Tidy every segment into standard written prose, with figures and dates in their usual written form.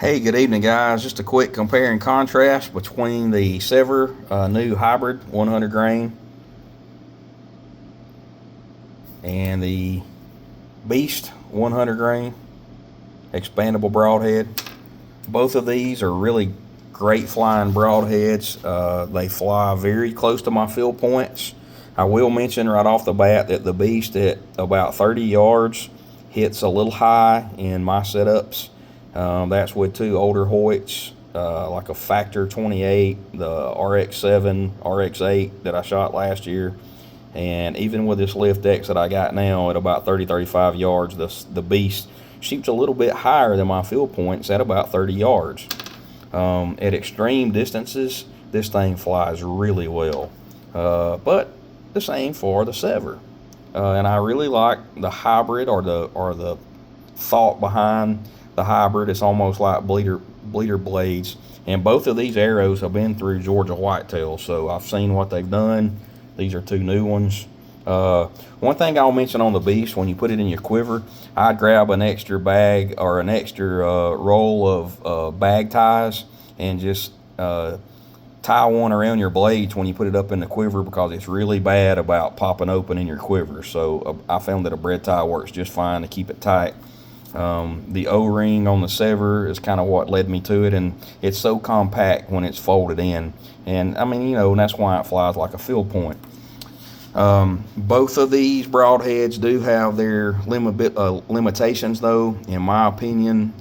Hey, good evening, guys. Just a quick compare and contrast between the sevr new hybrid 100 grain and the beast 100 grain expandable broadhead. Both of these are really great flying broadheads. They fly very close to my field points. I will mention right off the bat that the beast at about 30 yards hits a little high in my setups. That's with two older Hoyts, like a Factor 28, the RX7, RX8 that I shot last year. And even with this lift X that I got now at about 35 yards, the beast shoots a little bit higher than my field points at about 30 yards. At extreme distances, this thing flies really well. But the same for the sevr. And I really like the hybrid or the thought behind the hybrid. It's almost like bleeder blades. And both of these arrows have been through Georgia whitetail, so I've seen what they've done. These are two new ones. One thing I'll mention on the beast, when you put it in your quiver, I'd grab an extra bag or an extra roll of bag ties and just tie one around your blades when you put it up in the quiver, because it's really bad about popping open in your quiver. So I found that a bread tie works just fine to keep it tight. The O-ring on the sevr is kind of what led me to it, and it's so compact when it's folded in. And I mean, and that's why it flies like a field point. Both of these broadheads do have their limitations, though. In my opinion,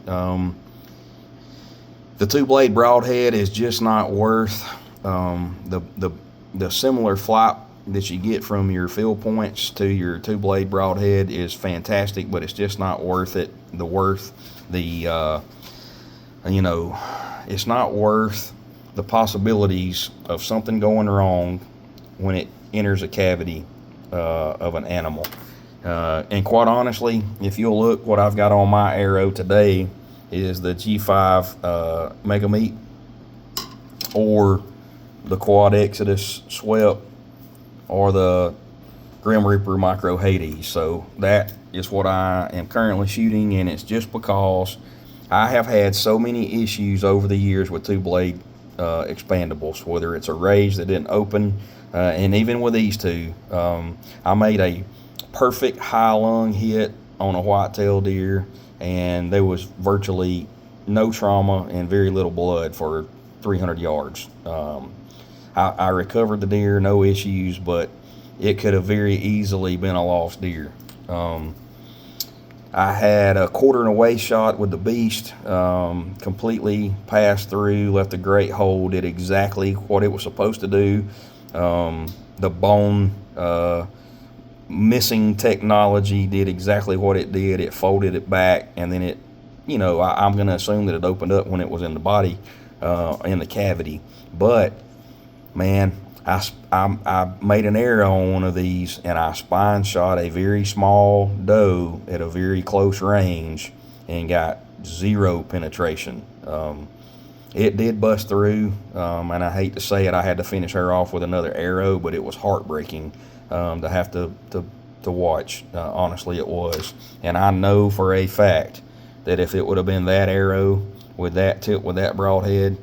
the two-blade broadhead is just not worth the similar flap that you get from your field points to your two-blade broadhead is fantastic, but it's just not worth it. It's not worth the possibilities of something going wrong when it enters a cavity of an animal. And quite honestly, if you'll look, what I've got on my arrow today is the G5 Mega Meat or the Quad Exodus Swept or the Grim Reaper Micro Hades. So that is what I am currently shooting, and it's just because I have had so many issues over the years with two-blade expandables, whether it's a rage that didn't open, and even with these two, I made a perfect high lung hit on a whitetail deer, and there was virtually no trauma and very little blood for 300 yards. I recovered the deer, no issues, but it could have very easily been a lost deer. I had a quarter and away shot with the beast, completely passed through, left a great hole, did exactly what it was supposed to do. The bone missing technology did exactly what it did. It folded it back, and then it, I'm going to assume that it opened up when it was in the body, in the cavity. But man, I made an arrow on one of these, and I spine shot a very small doe at a very close range and got zero penetration. It did bust through, and I hate to say it, I had to finish her off with another arrow, but it was heartbreaking to have to watch. Honestly, it was. And I know for a fact that if it would have been that arrow with that tip, with that broadhead,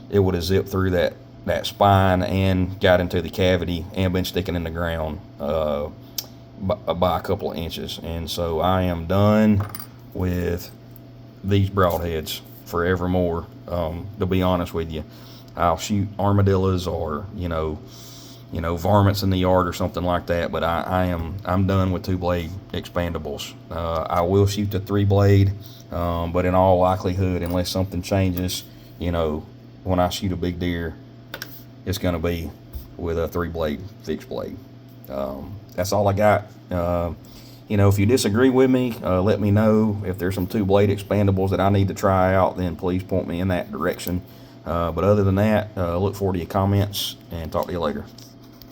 it would have zipped through that spine and got into the cavity and been sticking in the ground by a couple of inches. And so I am done with these broadheads forevermore. To be honest with you, I'll shoot armadillos or varmints in the yard or something like that, but I'm done with two-blade expandables. I will shoot the three-blade, but in all likelihood, unless something changes, when I shoot a big deer, it's going to be with a three-blade fixed blade. That's all I got. If you disagree with me, let me know. If there's some two-blade expandables that I need to try out, then please point me in that direction. But other than that, look forward to your comments, and talk to you later.